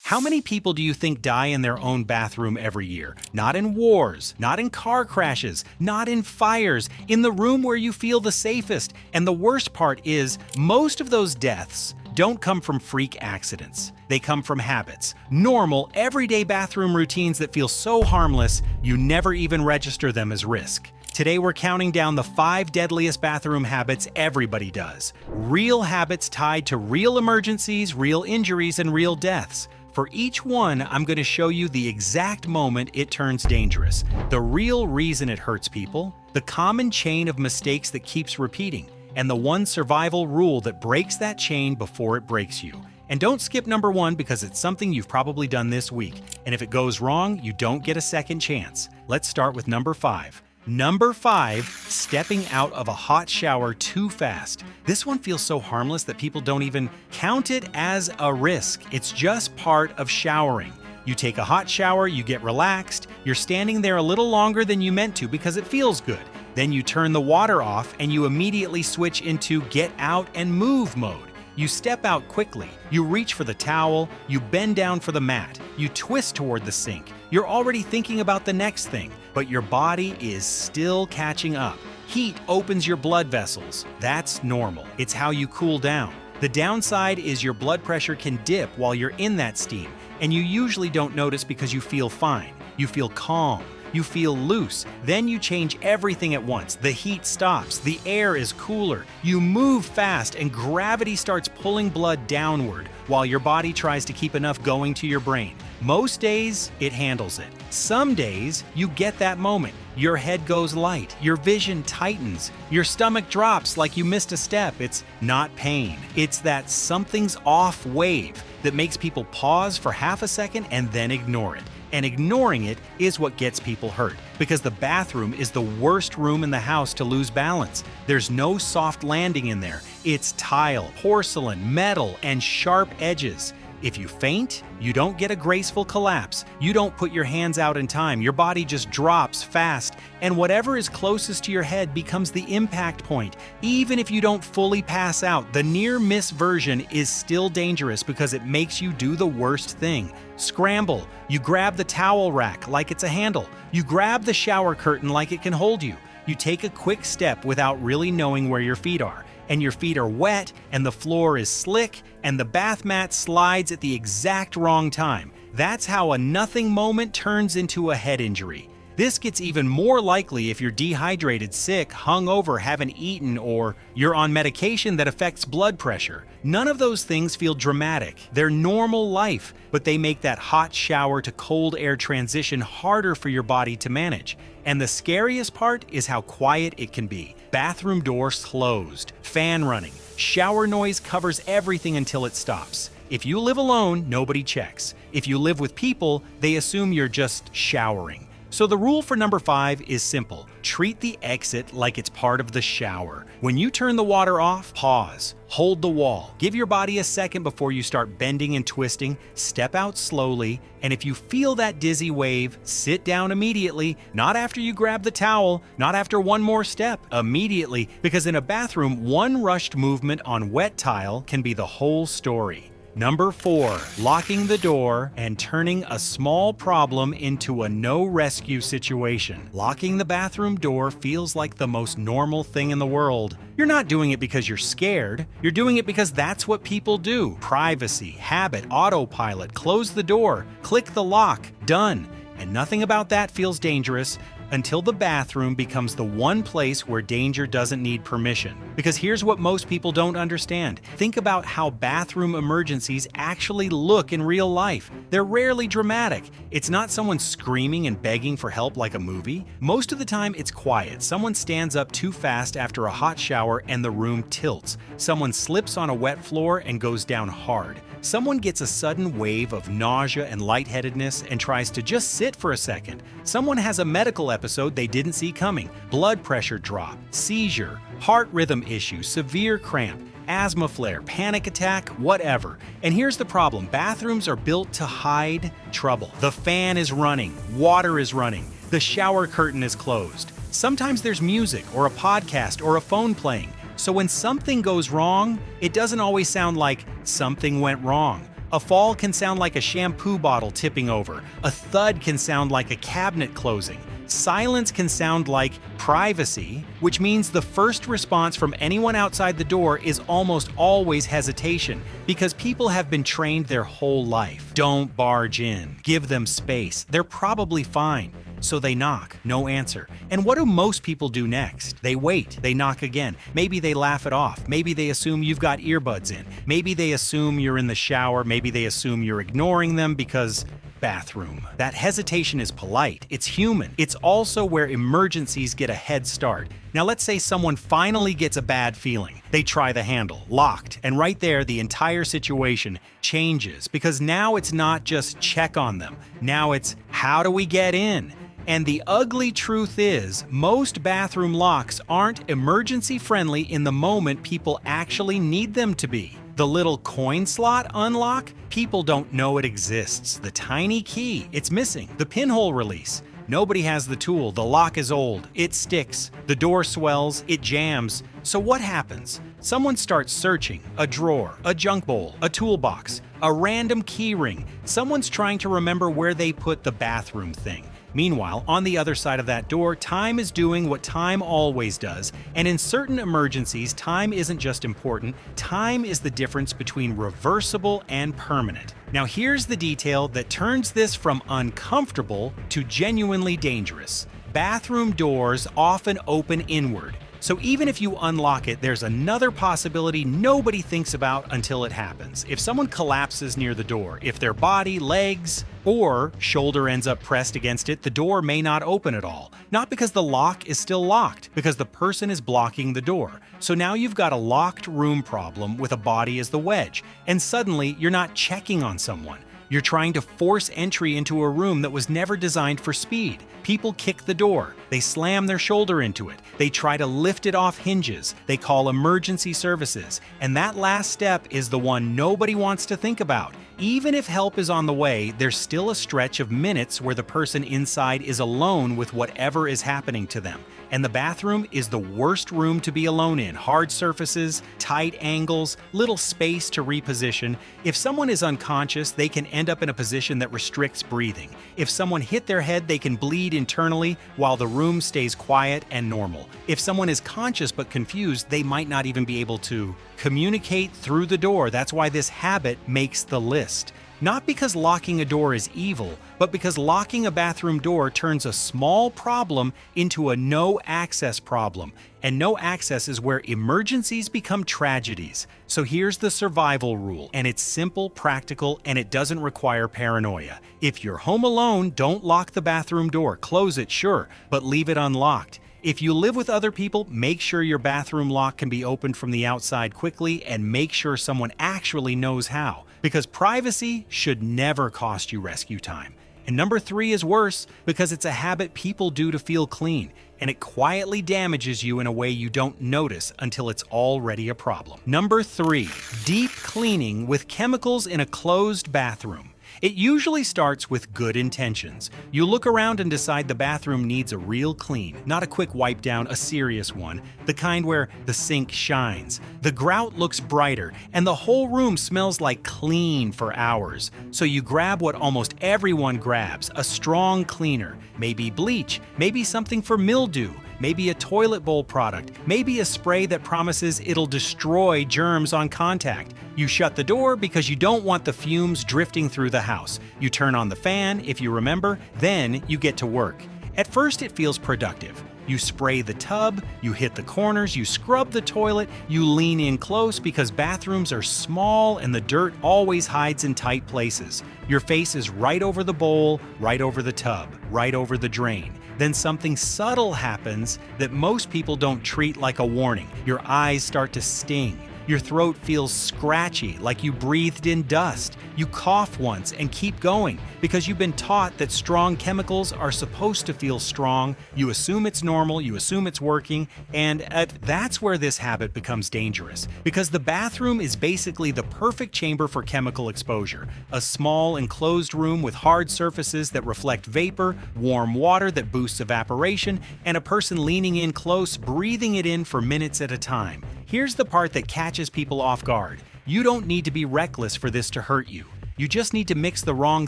How many people do you think die in their own bathroom every year? Not in wars, not in car crashes, not in fires, in the room where you feel the safest. And the worst part is, most of those deaths don't come from freak accidents. They come from habits, normal, everyday bathroom routines that feel so harmless you never even register them as risk. Today we're counting down the 5 deadliest bathroom habits everybody does. Real habits tied to real emergencies, real injuries, and real deaths. For each one, I'm going to show you the exact moment it turns dangerous, the real reason it hurts people, the common chain of mistakes that keeps repeating, and the one survival rule that breaks that chain before it breaks you. And don't skip number 1 because it's something you've probably done this week. And if it goes wrong, you don't get a second chance. Let's start with number 5. Number 5, stepping out of a hot shower too fast. This one feels so harmless that people don't even count it as a risk. It's just part of showering. You take a hot shower, you get relaxed, you're standing there a little longer than you meant to because it feels good. Then you turn the water off and you immediately switch into get out and move mode. You step out quickly, you reach for the towel, you bend down for the mat, you twist toward the sink. You're already thinking about the next thing, but your body is still catching up. Heat opens your blood vessels. That's normal. It's how you cool down. The downside is your blood pressure can dip while you're in that steam, and you usually don't notice because you feel fine. You feel calm. You feel loose. Then you change everything at once. The heat stops. The air is cooler. You move fast and gravity starts pulling blood downward while your body tries to keep enough going to your brain. Most days, it handles it. Some days, you get that moment. Your head goes light. Your vision tightens. Your stomach drops like you missed a step. It's not pain. It's that something's off wave that makes people pause for half a second and then ignore it. And ignoring it is what gets people hurt, because the bathroom is the worst room in the house to lose balance. There's no soft landing in there. It's tile, porcelain, metal, and sharp edges. If you faint, you don't get a graceful collapse. You don't put your hands out in time. Your body just drops fast, and whatever is closest to your head becomes the impact point. Even if you don't fully pass out, the near-miss version is still dangerous because it makes you do the worst thing. Scramble. You grab the towel rack like it's a handle. You grab the shower curtain like it can hold you. You take a quick step without really knowing where your feet are. And your feet are wet, and the floor is slick, and the bath mat slides at the exact wrong time. That's how a nothing moment turns into a head injury. This gets even more likely if you're dehydrated, sick, hungover, haven't eaten, or you're on medication that affects blood pressure. None of those things feel dramatic. They're normal life, but they make that hot shower to cold air transition harder for your body to manage. And the scariest part is how quiet it can be. Bathroom doors closed, fan running, shower noise covers everything until it stops. If you live alone, nobody checks. If you live with people, they assume you're just showering. So the rule for number 5 is simple. Treat the exit like it's part of the shower. When you turn the water off, pause. Hold the wall. Give your body a second before you start bending and twisting. Step out slowly. And if you feel that dizzy wave, sit down immediately. Not after you grab the towel. Not after one more step. Immediately. Because in a bathroom, one rushed movement on wet tile can be the whole story. Number 4, locking the door and turning a small problem into a no-rescue situation. Locking the bathroom door feels like the most normal thing in the world. You're not doing it because you're scared. You're doing it because that's what people do. Privacy, habit, autopilot, close the door, click the lock, done. And nothing about that feels dangerous until the bathroom becomes the one place where danger doesn't need permission. Because here's what most people don't understand. Think about how bathroom emergencies actually look in real life. They're rarely dramatic. It's not someone screaming and begging for help like a movie. Most of the time, it's quiet. Someone stands up too fast after a hot shower and the room tilts. Someone slips on a wet floor and goes down hard. Someone gets a sudden wave of nausea and lightheadedness and tries to just sit for a second. Someone has a medical episode they didn't see coming. Blood pressure drop, seizure, heart rhythm issue, severe cramp, asthma flare, panic attack, whatever. And here's the problem. Bathrooms are built to hide trouble. The fan is running, water is running, the shower curtain is closed. Sometimes there's music or a podcast or a phone playing. So when something goes wrong, it doesn't always sound like something went wrong. A fall can sound like a shampoo bottle tipping over. A thud can sound like a cabinet closing. Silence can sound like privacy, which means the first response from anyone outside the door is almost always hesitation, because people have been trained their whole life. Don't barge in. Give them space. They're probably fine. So they knock, no answer. And what do most people do next? They wait, they knock again. Maybe they laugh it off. Maybe they assume you've got earbuds in. Maybe they assume you're in the shower. Maybe they assume you're ignoring them because bathroom. That hesitation is polite. It's human. It's also where emergencies get a head start. Now let's say someone finally gets a bad feeling. They try the handle, locked, and right there the entire situation changes, because now it's not just check on them. Now it's how do we get in? And the ugly truth is, most bathroom locks aren't emergency friendly in the moment people actually need them to be. The little coin slot unlock? People don't know it exists. The tiny key, it's missing. The pinhole release. Nobody has the tool. The lock is old. It sticks. The door swells. It jams. So what happens? Someone starts searching. A drawer, a junk bowl, a toolbox, a random key ring. Someone's trying to remember where they put the bathroom thing. Meanwhile, on the other side of that door, time is doing what time always does, and in certain emergencies, time isn't just important, time is the difference between reversible and permanent. Now here's the detail that turns this from uncomfortable to genuinely dangerous. Bathroom doors often open inward. So even if you unlock it, there's another possibility nobody thinks about until it happens. If someone collapses near the door, if their body, legs, or shoulder ends up pressed against it, the door may not open at all. Not because the lock is still locked, because the person is blocking the door. So now you've got a locked room problem with a body as the wedge, and suddenly you're not checking on someone. You're trying to force entry into a room that was never designed for speed. People kick the door. They slam their shoulder into it. They try to lift it off hinges. They call emergency services. And that last step is the one nobody wants to think about. Even if help is on the way, there's still a stretch of minutes where the person inside is alone with whatever is happening to them. And the bathroom is the worst room to be alone in. Hard surfaces, tight angles, little space to reposition. If someone is unconscious, they can end up in a position that restricts breathing. If someone hit their head, they can bleed internally while the room stays quiet and normal. If someone is conscious but confused, they might not even be able to communicate through the door. That's why this habit makes the list. Not because locking a door is evil, but because locking a bathroom door turns a small problem into a no-access problem. And no access is where emergencies become tragedies. So here's the survival rule, and it's simple, practical, and it doesn't require paranoia. If you're home alone, don't lock the bathroom door. Close it, sure, but leave it unlocked. If you live with other people, make sure your bathroom lock can be opened from the outside quickly, and make sure someone actually knows how. Because privacy should never cost you rescue time. And number 3 is worse because it's a habit people do to feel clean, and it quietly damages you in a way you don't notice until it's already a problem. Number 3, deep cleaning with chemicals in a closed bathroom. It usually starts with good intentions. You look around and decide the bathroom needs a real clean, not a quick wipe down, a serious one, the kind where the sink shines, the grout looks brighter, and the whole room smells like clean for hours. So you grab what almost everyone grabs, a strong cleaner, maybe bleach, maybe something for mildew, maybe a toilet bowl product, maybe a spray that promises it'll destroy germs on contact. You shut the door because you don't want the fumes drifting through the house. You turn on the fan, if you remember, then you get to work. At first it feels productive. You spray the tub, you hit the corners, you scrub the toilet, you lean in close because bathrooms are small and the dirt always hides in tight places. Your face is right over the bowl, right over the tub, right over the drain. Then something subtle happens that most people don't treat like a warning. Your eyes start to sting. Your throat feels scratchy, like you breathed in dust. You cough once and keep going because you've been taught that strong chemicals are supposed to feel strong. You assume it's normal, you assume it's working, and that's where this habit becomes dangerous because the bathroom is basically the perfect chamber for chemical exposure. A small enclosed room with hard surfaces that reflect vapor, warm water that boosts evaporation, and a person leaning in close, breathing it in for minutes at a time. Here's the part that catches people off guard. You don't need to be reckless for this to hurt you. You just need to mix the wrong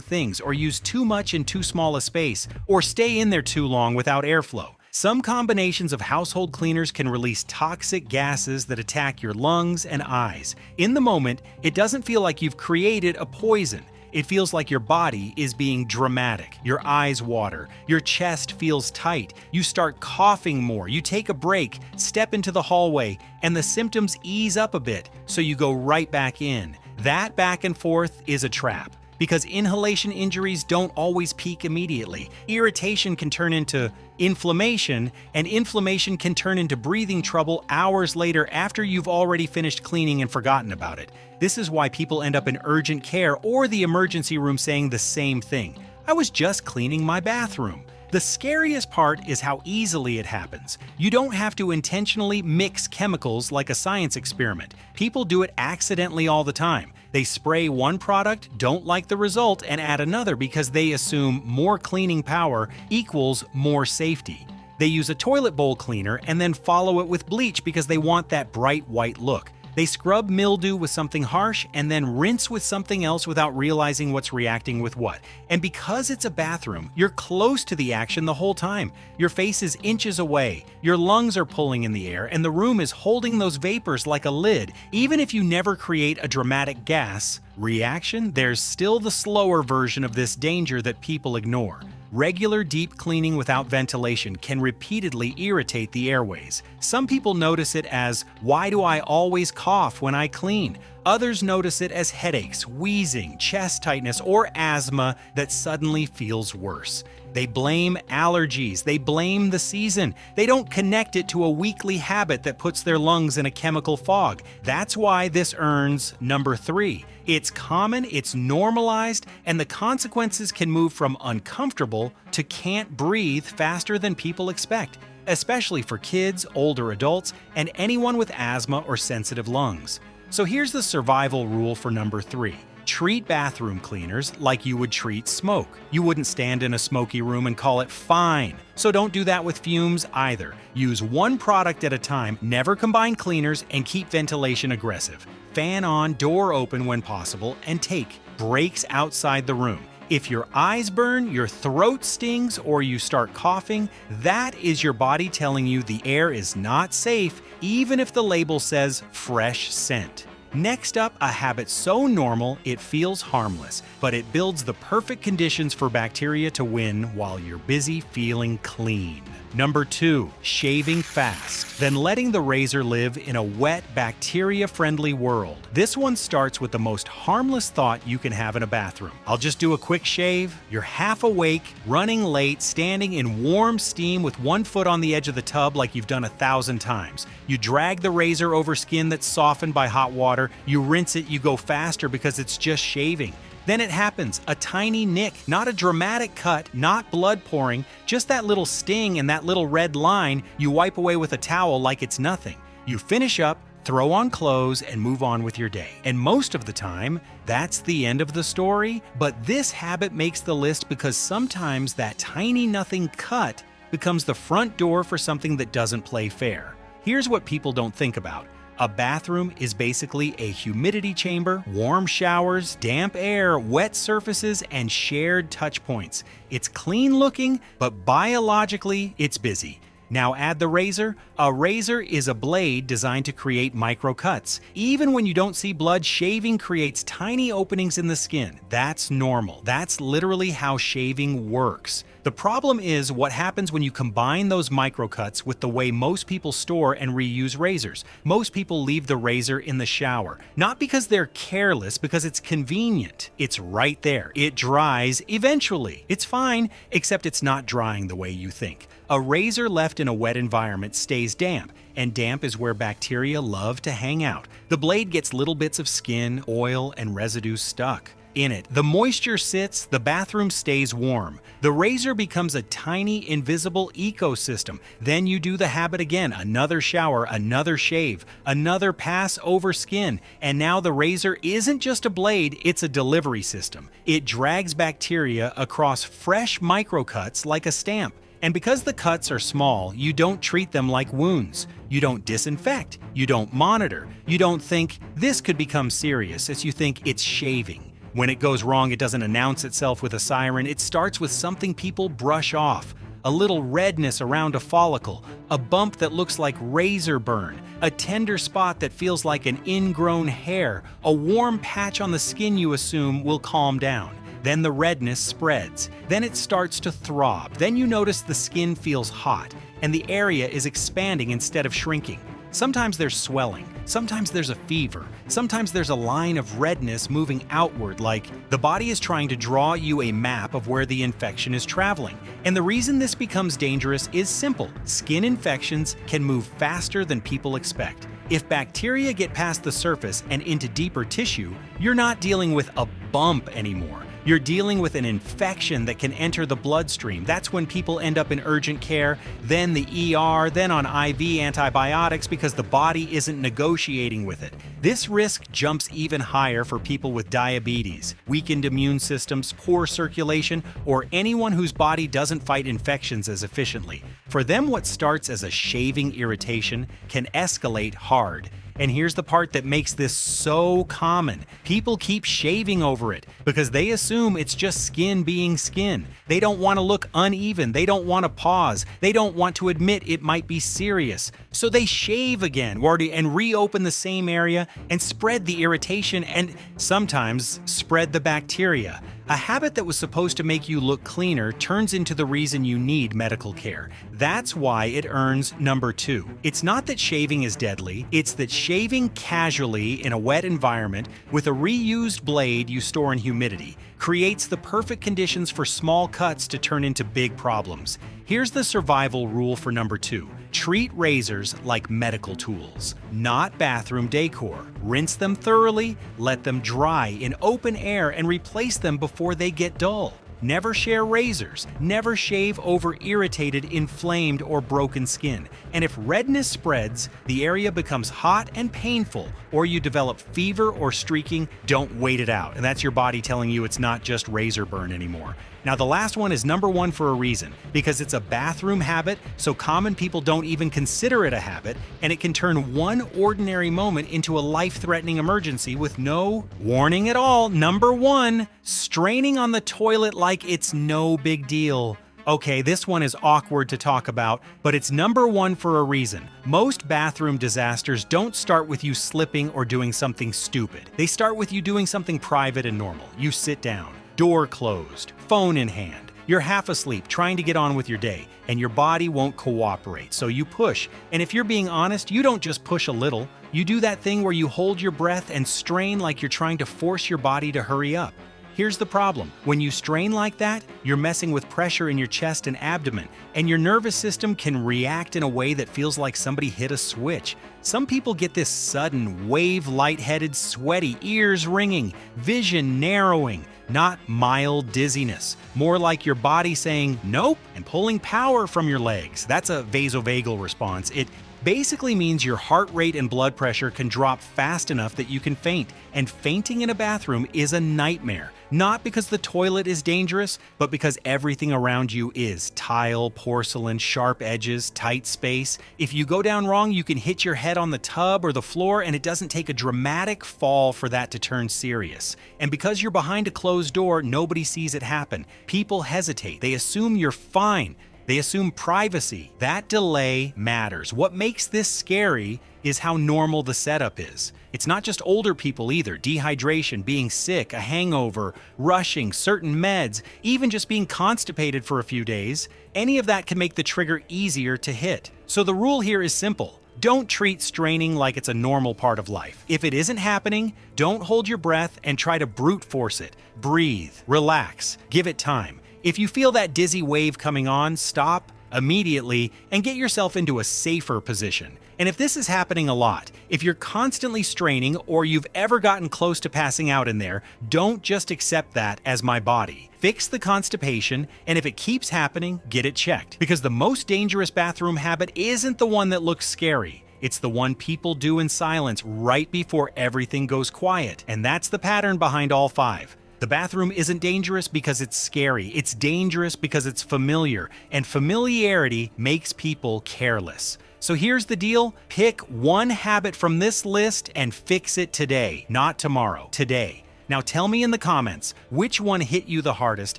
things, or use too much in too small a space, or stay in there too long without airflow. Some combinations of household cleaners can release toxic gases that attack your lungs and eyes. In the moment, it doesn't feel like you've created a poison. It feels like your body is being dramatic. Your eyes water, your chest feels tight, you start coughing more, you take a break, step into the hallway, and the symptoms ease up a bit, so you go right back in. That back and forth is a trap, because inhalation injuries don't always peak immediately. Irritation can turn into inflammation, and inflammation can turn into breathing trouble hours later after you've already finished cleaning and forgotten about it. This is why people end up in urgent care or the emergency room saying the same thing: "I was just cleaning my bathroom." The scariest part is how easily it happens. You don't have to intentionally mix chemicals like a science experiment. People do it accidentally all the time. They spray one product, don't like the result, and add another because they assume more cleaning power equals more safety. They use a toilet bowl cleaner and then follow it with bleach because they want that bright white look. They scrub mildew with something harsh and then rinse with something else without realizing what's reacting with what. And because it's a bathroom, you're close to the action the whole time. Your face is inches away, your lungs are pulling in the air, and the room is holding those vapors like a lid. Even if you never create a dramatic gas reaction, there's still the slower version of this danger that people ignore. Regular deep cleaning without ventilation can repeatedly irritate the airways. Some people notice it as, "Why do I always cough when I clean?" Others notice it as headaches, wheezing, chest tightness, or asthma that suddenly feels worse. They blame allergies, they blame the season. They don't connect it to a weekly habit that puts their lungs in a chemical fog. That's why this earns number 3. It's common, it's normalized, and the consequences can move from uncomfortable to can't breathe faster than people expect, especially for kids, older adults, and anyone with asthma or sensitive lungs. So here's the survival rule for number 3. Treat bathroom cleaners like you would treat smoke. You wouldn't stand in a smoky room and call it fine. So don't do that with fumes either. Use one product at a time, never combine cleaners, and keep ventilation aggressive. Fan on, door open when possible, and take breaks outside the room. If your eyes burn, your throat stings, or you start coughing, that is your body telling you the air is not safe, even if the label says fresh scent. Next up, a habit so normal it feels harmless, but it builds the perfect conditions for bacteria to win while you're busy feeling clean. Number 2, shaving fast, then letting the razor live in a wet, bacteria-friendly world. This one starts with the most harmless thought you can have in a bathroom. I'll just do a quick shave. You're half awake, running late, standing in warm steam with one foot on the edge of the tub like you've done 1,000 times. You drag the razor over skin that's softened by hot water, you rinse it, you go faster because it's just shaving. Then it happens, a tiny nick, not a dramatic cut, not blood pouring, just that little sting and that little red line you wipe away with a towel like it's nothing. You finish up, throw on clothes, and move on with your day. And most of the time, that's the end of the story, but this habit makes the list because sometimes that tiny nothing cut becomes the front door for something that doesn't play fair. Here's what people don't think about. A bathroom is basically a humidity chamber, warm showers, damp air, wet surfaces, and shared touch points. It's clean looking, but biologically, it's busy. Now add the razor. A razor is a blade designed to create micro cuts. Even when you don't see blood, shaving creates tiny openings in the skin. That's normal. That's literally how shaving works. The problem is what happens when you combine those micro cuts with the way most people store and reuse razors. Most people leave the razor in the shower, not because they're careless, because it's convenient. It's right there. It dries eventually. It's fine, except it's not drying the way you think. A razor left in a wet environment stays damp, and damp is where bacteria love to hang out. The blade gets little bits of skin, oil, and residue stuck in it. The moisture sits, the bathroom stays warm. The razor becomes a tiny, invisible ecosystem. Then you do the habit again, another shower, another shave, another pass over skin, and now the razor isn't just a blade, it's a delivery system. It drags bacteria across fresh microcuts like a stamp. And because the cuts are small, you don't treat them like wounds. You don't disinfect. You don't monitor. You don't think this could become serious as you think it's shaving. When it goes wrong, it doesn't announce itself with a siren. It starts with something people brush off. A little redness around a follicle, a bump that looks like razor burn, a tender spot that feels like an ingrown hair, a warm patch on the skin you assume will calm down. Then the redness spreads. Then it starts to throb. Then you notice the skin feels hot, and the area is expanding instead of shrinking. Sometimes there's swelling, sometimes there's a fever, sometimes there's a line of redness moving outward, like the body is trying to draw you a map of where the infection is traveling. And the reason this becomes dangerous is simple. Skin infections can move faster than people expect. If bacteria get past the surface and into deeper tissue, you're not dealing with a bump anymore. You're dealing with an infection that can enter the bloodstream. That's when people end up in urgent care, then the ER, then on IV antibiotics because the body isn't negotiating with it. This risk jumps even higher for people with diabetes, weakened immune systems, poor circulation, or anyone whose body doesn't fight infections as efficiently. For them, what starts as a shaving irritation can escalate hard. And here's the part that makes this so common. People keep shaving over it because they assume it's just skin being skin. They don't want to look uneven. They don't want to pause. They don't want to admit it might be serious. So they shave again and reopen the same area and spread the irritation and sometimes spread the bacteria. A habit that was supposed to make you look cleaner turns into the reason you need medical care. That's why it earns number 2. It's not that shaving is deadly, it's that shaving casually in a wet environment with a reused blade you store in humidity creates the perfect conditions for small cuts to turn into big problems. Here's the survival rule for number 2. Treat razors like medical tools, not bathroom decor. Rinse them thoroughly, let them dry in open air, and replace them before they get dull. Never share razors. Never shave over irritated, inflamed, or broken skin. And if redness spreads, the area becomes hot and painful, or you develop fever or streaking, don't wait it out. And that's your body telling you it's not just razor burn anymore. Now, the last one is number 1 for a reason, because it's a bathroom habit, so common people don't even consider it a habit, and it can turn one ordinary moment into a life-threatening emergency with no warning at all. Number 1, straining on the toilet like it's no big deal. Okay, this one is awkward to talk about, but it's number 1 for a reason. Most bathroom disasters don't start with you slipping or doing something stupid. They start with you doing something private and normal. You sit down, door closed, phone in hand. You're half asleep trying to get on with your day, and your body won't cooperate, so you push. And if you're being honest, you don't just push a little. You do that thing where you hold your breath and strain like you're trying to force your body to hurry up. Here's the problem. When you strain like that, you're messing with pressure in your chest and abdomen, and your nervous system can react in a way that feels like somebody hit a switch. Some people get this sudden, wave lightheaded, sweaty, ears ringing, vision narrowing, not mild dizziness. More like your body saying nope and pulling power from your legs. That's a vasovagal response. It basically means your heart rate and blood pressure can drop fast enough that you can faint. And fainting in a bathroom is a nightmare. Not because the toilet is dangerous, but because everything around you is. Tile, porcelain, sharp edges, tight space. If you go down wrong, you can hit your head on the tub or the floor, and it doesn't take a dramatic fall for that to turn serious. And because you're behind a closed door, nobody sees it happen. People hesitate. They assume you're fine. They assume privacy. That delay matters. What makes this scary is how normal the setup is. It's not just older people either. Dehydration, being sick, a hangover, rushing, certain meds, even just being constipated for a few days. Any of that can make the trigger easier to hit. So the rule here is simple. Don't treat straining like it's a normal part of life. If it isn't happening, don't hold your breath and try to brute force it. Breathe, relax, give it time. If you feel that dizzy wave coming on, stop immediately and get yourself into a safer position. And if this is happening a lot, if you're constantly straining or you've ever gotten close to passing out in there, don't just accept that as my body. Fix the constipation, and if it keeps happening, get it checked. Because the most dangerous bathroom habit isn't the one that looks scary. It's the one people do in silence right before everything goes quiet. And that's the pattern behind all 5. The bathroom isn't dangerous because it's scary. It's dangerous because it's familiar, and familiarity makes people careless. So here's the deal. Pick one habit from this list and fix it today, not tomorrow, today. Now tell me in the comments, which one hit you the hardest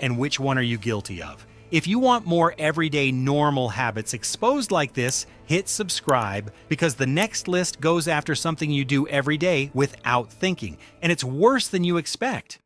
and which one are you guilty of? If you want more everyday normal habits exposed like this, hit subscribe because the next list goes after something you do every day without thinking, and it's worse than you expect.